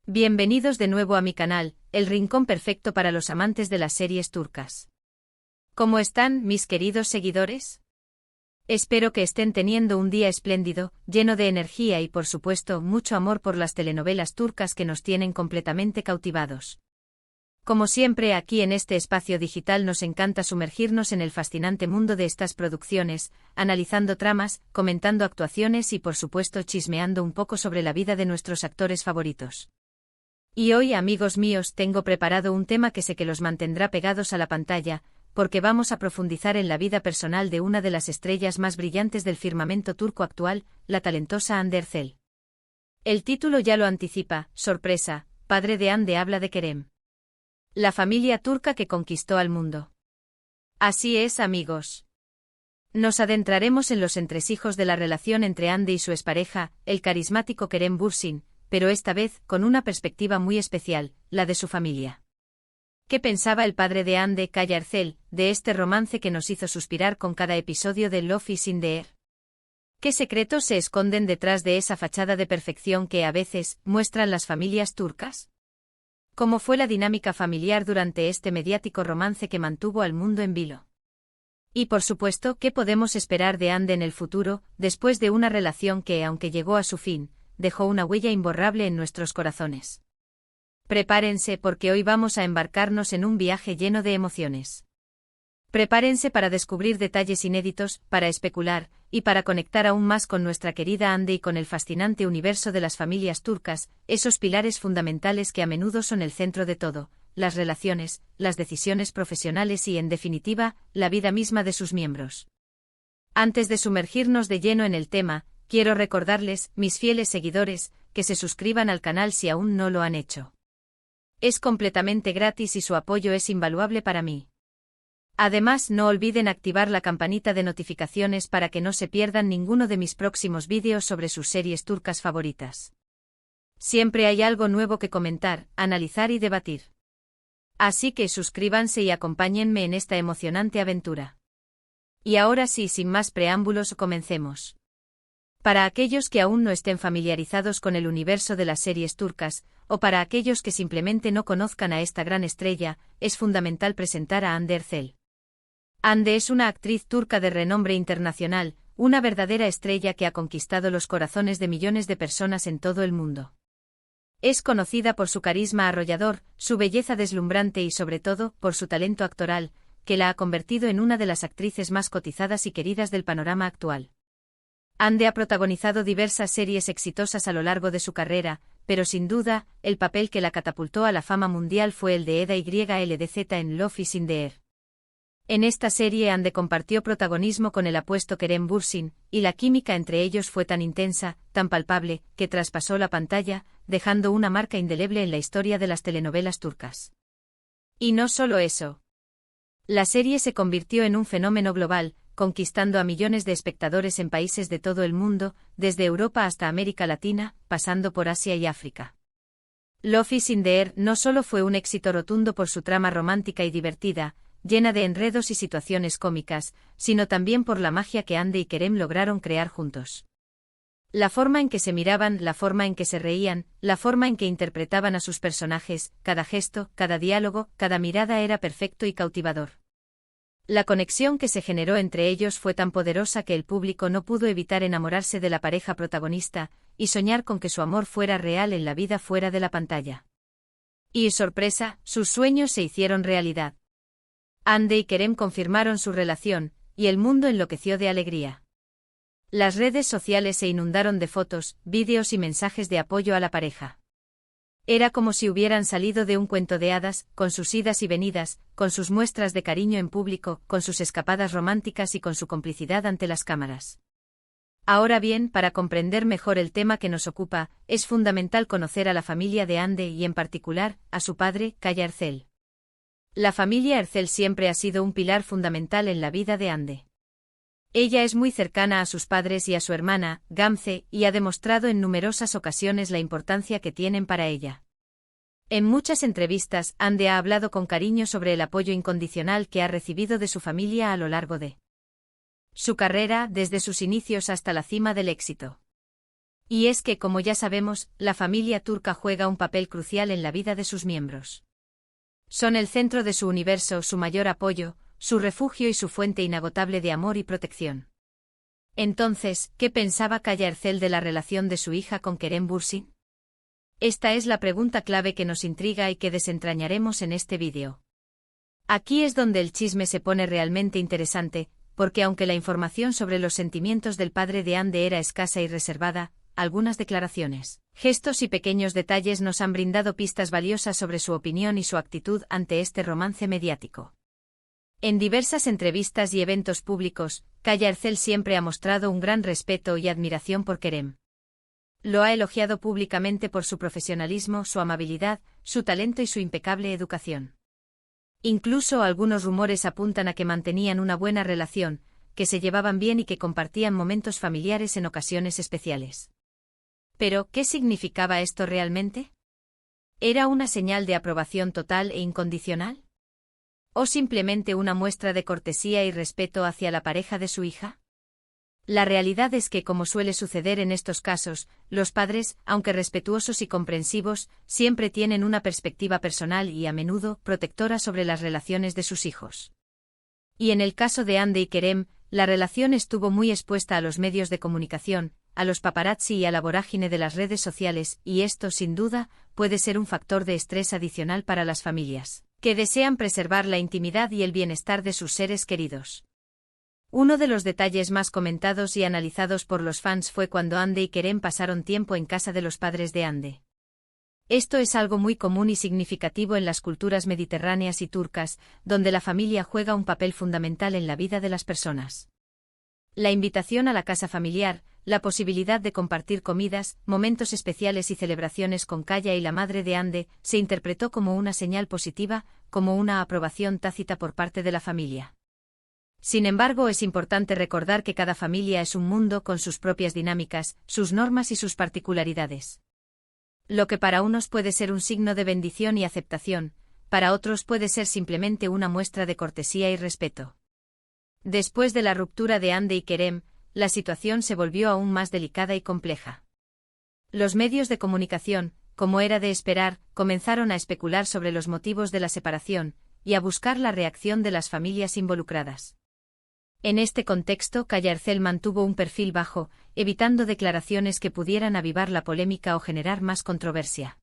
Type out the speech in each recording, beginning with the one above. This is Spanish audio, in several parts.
Bienvenidos de nuevo a mi canal, el rincón perfecto para los amantes de las series turcas. ¿Cómo están, mis queridos seguidores? Espero que estén teniendo un día espléndido, lleno de energía y por supuesto mucho amor por las telenovelas turcas que nos tienen completamente cautivados. Como siempre, aquí en este espacio digital nos encanta sumergirnos en el fascinante mundo de estas producciones, analizando tramas, comentando actuaciones y por supuesto chismeando un poco sobre la vida de nuestros actores favoritos. Y hoy, amigos míos, tengo preparado un tema que sé que los mantendrá pegados a la pantalla, porque vamos a profundizar en la vida personal de una de las estrellas más brillantes del firmamento turco actual, la talentosa Hande Erçel. El título ya lo anticipa, sorpresa, padre de Hande habla de Kerem. La familia turca que conquistó al mundo. Así es, amigos. Nos adentraremos en los entresijos de la relación entre Hande y su expareja, el carismático Kerem Bürsin, pero esta vez con una perspectiva muy especial, la de su familia. ¿Qué pensaba el padre de Hande, Kaya Erçel, de este romance que nos hizo suspirar con cada episodio de Love is in the Air? ¿Qué secretos se esconden detrás de esa fachada de perfección que a veces muestran las familias turcas? ¿Cómo fue la dinámica familiar durante este mediático romance que mantuvo al mundo en vilo? Y por supuesto, ¿qué podemos esperar de Hande en el futuro, después de una relación que, aunque llegó a su fin, dejó una huella imborrable en nuestros corazones? Prepárense porque hoy vamos a embarcarnos en un viaje lleno de emociones. Prepárense para descubrir detalles inéditos, para especular, y para conectar aún más con nuestra querida Hande y con el fascinante universo de las familias turcas, esos pilares fundamentales que a menudo son el centro de todo, las relaciones, las decisiones profesionales y, en definitiva, la vida misma de sus miembros. Antes de sumergirnos de lleno en el tema, quiero recordarles, mis fieles seguidores, que se suscriban al canal si aún no lo han hecho. Es completamente gratis y su apoyo es invaluable para mí. Además, no olviden activar la campanita de notificaciones para que no se pierdan ninguno de mis próximos vídeos sobre sus series turcas favoritas. Siempre hay algo nuevo que comentar, analizar y debatir. Así que suscríbanse y acompáñenme en esta emocionante aventura. Y ahora sí, sin más preámbulos, comencemos. Para aquellos que aún no estén familiarizados con el universo de las series turcas, o para aquellos que simplemente no conozcan a esta gran estrella, es fundamental presentar a Hande Erçel. Hande es una actriz turca de renombre internacional, una verdadera estrella que ha conquistado los corazones de millones de personas en todo el mundo. Es conocida por su carisma arrollador, su belleza deslumbrante y sobre todo, por su talento actoral, que la ha convertido en una de las actrices más cotizadas y queridas del panorama actual. Hande ha protagonizado diversas series exitosas a lo largo de su carrera, pero sin duda, el papel que la catapultó a la fama mundial fue el de Eda YLDZ en Love is in the Air. En esta serie Hande compartió protagonismo con el apuesto Kerem Bürsin, y la química entre ellos fue tan intensa, tan palpable, que traspasó la pantalla, dejando una marca indeleble en la historia de las telenovelas turcas. Y no solo eso. La serie se convirtió en un fenómeno global, conquistando a millones de espectadores en países de todo el mundo, desde Europa hasta América Latina, pasando por Asia y África. Love is in the Air no solo fue un éxito rotundo por su trama romántica y divertida, llena de enredos y situaciones cómicas, sino también por la magia que Hande y Kerem lograron crear juntos. La forma en que se miraban, la forma en que se reían, la forma en que interpretaban a sus personajes, cada gesto, cada diálogo, cada mirada era perfecto y cautivador. La conexión que se generó entre ellos fue tan poderosa que el público no pudo evitar enamorarse de la pareja protagonista, y soñar con que su amor fuera real en la vida fuera de la pantalla. Y sorpresa, sus sueños se hicieron realidad. Hande y Kerem confirmaron su relación, y el mundo enloqueció de alegría. Las redes sociales se inundaron de fotos, vídeos y mensajes de apoyo a la pareja. Era como si hubieran salido de un cuento de hadas, con sus idas y venidas, con sus muestras de cariño en público, con sus escapadas románticas y con su complicidad ante las cámaras. Ahora bien, para comprender mejor el tema que nos ocupa, es fundamental conocer a la familia de Hande y en particular, a su padre, Kaya Erçel. La familia Erçel siempre ha sido un pilar fundamental en la vida de Hande. Ella es muy cercana a sus padres y a su hermana, Gamze, y ha demostrado en numerosas ocasiones la importancia que tienen para ella. En muchas entrevistas, Hande ha hablado con cariño sobre el apoyo incondicional que ha recibido de su familia a lo largo de su carrera, desde sus inicios hasta la cima del éxito. Y es que, como ya sabemos, la familia turca juega un papel crucial en la vida de sus miembros. Son el centro de su universo, su mayor apoyo, su refugio y su fuente inagotable de amor y protección. Entonces, ¿qué pensaba Kaya Ercel de la relación de su hija con Kerem Bürsin? Esta es la pregunta clave que nos intriga y que desentrañaremos en este vídeo. Aquí es donde el chisme se pone realmente interesante, porque aunque la información sobre los sentimientos del padre de Hande era escasa y reservada, algunas declaraciones, gestos y pequeños detalles nos han brindado pistas valiosas sobre su opinión y su actitud ante este romance mediático. En diversas entrevistas y eventos públicos, Kaya Ercel siempre ha mostrado un gran respeto y admiración por Kerem. Lo ha elogiado públicamente por su profesionalismo, su amabilidad, su talento y su impecable educación. Incluso algunos rumores apuntan a que mantenían una buena relación, que se llevaban bien y que compartían momentos familiares en ocasiones especiales. Pero, ¿qué significaba esto realmente? ¿Era una señal de aprobación total e incondicional? ¿O simplemente una muestra de cortesía y respeto hacia la pareja de su hija? La realidad es que, como suele suceder en estos casos, los padres, aunque respetuosos y comprensivos, siempre tienen una perspectiva personal y, a menudo, protectora sobre las relaciones de sus hijos. Y en el caso de Hande y Kerem, la relación estuvo muy expuesta a los medios de comunicación, a los paparazzi y a la vorágine de las redes sociales, y esto, sin duda, puede ser un factor de estrés adicional para las familias, que desean preservar la intimidad y el bienestar de sus seres queridos. Uno de los detalles más comentados y analizados por los fans fue cuando Hande y Kerem pasaron tiempo en casa de los padres de Hande. Esto es algo muy común y significativo en las culturas mediterráneas y turcas, donde la familia juega un papel fundamental en la vida de las personas. La invitación a la casa familiar, la posibilidad de compartir comidas, momentos especiales y celebraciones con Kaya y la madre de Hande, se interpretó como una señal positiva, como una aprobación tácita por parte de la familia. Sin embargo, es importante recordar que cada familia es un mundo con sus propias dinámicas, sus normas y sus particularidades. Lo que para unos puede ser un signo de bendición y aceptación, para otros puede ser simplemente una muestra de cortesía y respeto. Después de la ruptura de Hande y Kerem, la situación se volvió aún más delicada y compleja. Los medios de comunicación, como era de esperar, comenzaron a especular sobre los motivos de la separación, y a buscar la reacción de las familias involucradas. En este contexto, Kaya Ercel mantuvo un perfil bajo, evitando declaraciones que pudieran avivar la polémica o generar más controversia.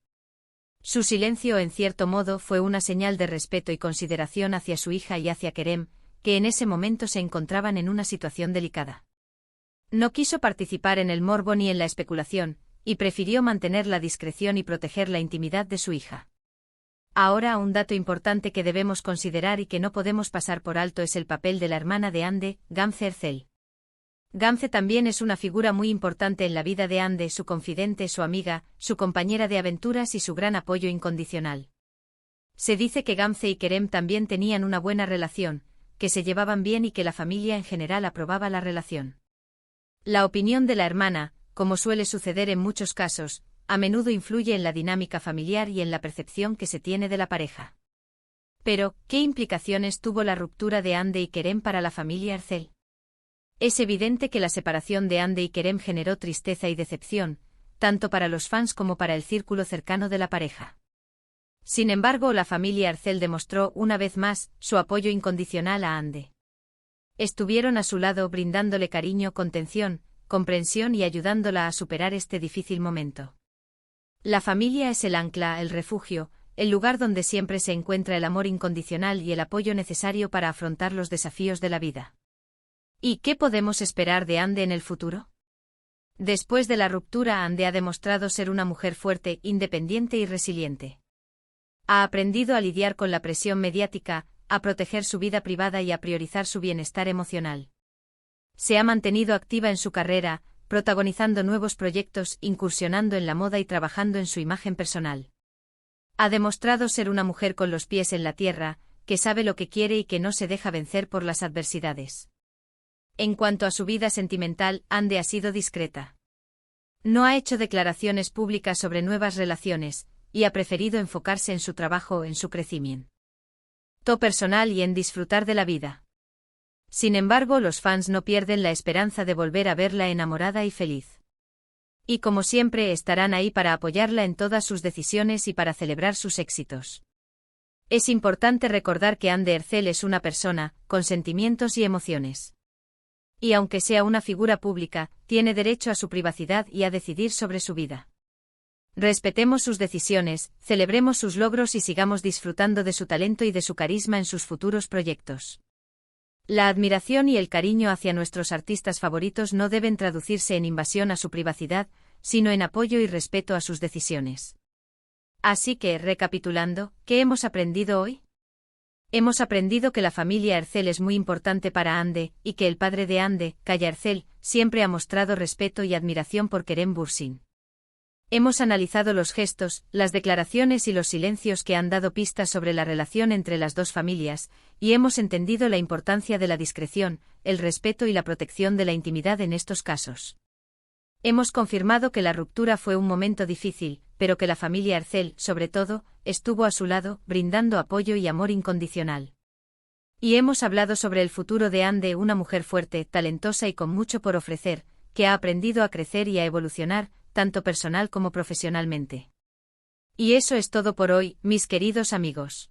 Su silencio, en cierto modo, fue una señal de respeto y consideración hacia su hija y hacia Kerem, que en ese momento se encontraban en una situación delicada. No quiso participar en el morbo ni en la especulación, y prefirió mantener la discreción y proteger la intimidad de su hija. Ahora, un dato importante que debemos considerar y que no podemos pasar por alto es el papel de la hermana de Hande, Gamze Ercel. Gamze también es una figura muy importante en la vida de Hande, su confidente, su amiga, su compañera de aventuras y su gran apoyo incondicional. Se dice que Gamze y Kerem también tenían una buena relación, que se llevaban bien y que la familia en general aprobaba la relación. La opinión de la hermana, como suele suceder en muchos casos, a menudo influye en la dinámica familiar y en la percepción que se tiene de la pareja. Pero, ¿qué implicaciones tuvo la ruptura de Hande y Kerem para la familia Ercel? Es evidente que la separación de Hande y Kerem generó tristeza y decepción, tanto para los fans como para el círculo cercano de la pareja. Sin embargo, la familia Ercel demostró, una vez más, su apoyo incondicional a Hande. Estuvieron a su lado brindándole cariño, contención, comprensión y ayudándola a superar este difícil momento. La familia es el ancla, el refugio, el lugar donde siempre se encuentra el amor incondicional y el apoyo necesario para afrontar los desafíos de la vida. ¿Y qué podemos esperar de Hande en el futuro? Después de la ruptura, Hande ha demostrado ser una mujer fuerte, independiente y resiliente. Ha aprendido a lidiar con la presión mediática, a proteger su vida privada y a priorizar su bienestar emocional. Se ha mantenido activa en su carrera, protagonizando nuevos proyectos, incursionando en la moda y trabajando en su imagen personal. Ha demostrado ser una mujer con los pies en la tierra, que sabe lo que quiere y que no se deja vencer por las adversidades. En cuanto a su vida sentimental, Hande ha sido discreta. No ha hecho declaraciones públicas sobre nuevas relaciones, y ha preferido enfocarse en su trabajo, en su crecimiento personal y en disfrutar de la vida. Sin embargo, los fans no pierden la esperanza de volver a verla enamorada y feliz. Y como siempre estarán ahí para apoyarla en todas sus decisiones y para celebrar sus éxitos. Es importante recordar que Hande Erçel es una persona, con sentimientos y emociones. Y aunque sea una figura pública, tiene derecho a su privacidad y a decidir sobre su vida. Respetemos sus decisiones, celebremos sus logros y sigamos disfrutando de su talento y de su carisma en sus futuros proyectos. La admiración y el cariño hacia nuestros artistas favoritos no deben traducirse en invasión a su privacidad, sino en apoyo y respeto a sus decisiones. Así que, recapitulando, ¿qué hemos aprendido hoy? Hemos aprendido que la familia Erçel es muy importante para Hande, y que el padre de Hande, Kaya Erçel, siempre ha mostrado respeto y admiración por Kerem Bürsin. Hemos analizado los gestos, las declaraciones y los silencios que han dado pistas sobre la relación entre las dos familias, y hemos entendido la importancia de la discreción, el respeto y la protección de la intimidad en estos casos. Hemos confirmado que la ruptura fue un momento difícil, pero que la familia Erçel, sobre todo, estuvo a su lado, brindando apoyo y amor incondicional. Y hemos hablado sobre el futuro de Hande, una mujer fuerte, talentosa y con mucho por ofrecer, que ha aprendido a crecer y a evolucionar, tanto personal como profesionalmente. Y eso es todo por hoy, mis queridos amigos.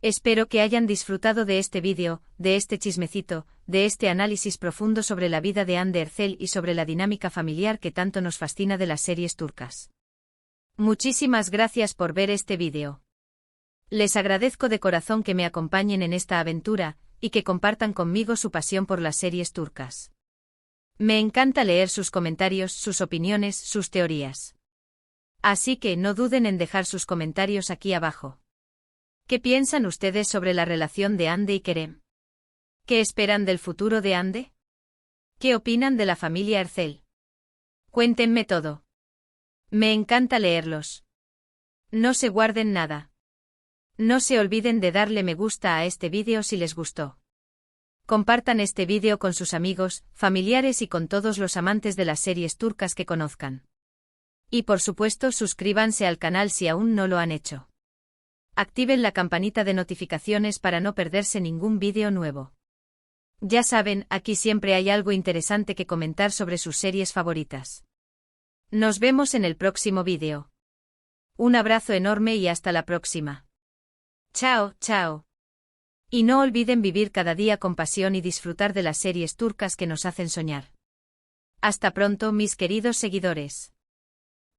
Espero que hayan disfrutado de este vídeo, de este chismecito, de este análisis profundo sobre la vida de Hande Erçel y sobre la dinámica familiar que tanto nos fascina de las series turcas. Muchísimas gracias por ver este vídeo. Les agradezco de corazón que me acompañen en esta aventura, y que compartan conmigo su pasión por las series turcas. Me encanta leer sus comentarios, sus opiniones, sus teorías. Así que no duden en dejar sus comentarios aquí abajo. ¿Qué piensan ustedes sobre la relación de Hande y Kerem? ¿Qué esperan del futuro de Hande? ¿Qué opinan de la familia Erçel? Cuéntenme todo. Me encanta leerlos. No se guarden nada. No se olviden de darle me gusta a este vídeo si les gustó. Compartan este vídeo con sus amigos, familiares y con todos los amantes de las series turcas que conozcan. Y por supuesto suscríbanse al canal si aún no lo han hecho. Activen la campanita de notificaciones para no perderse ningún vídeo nuevo. Ya saben, aquí siempre hay algo interesante que comentar sobre sus series favoritas. Nos vemos en el próximo vídeo. Un abrazo enorme y hasta la próxima. Chao, chao. Y no olviden vivir cada día con pasión y disfrutar de las series turcas que nos hacen soñar. Hasta pronto, mis queridos seguidores.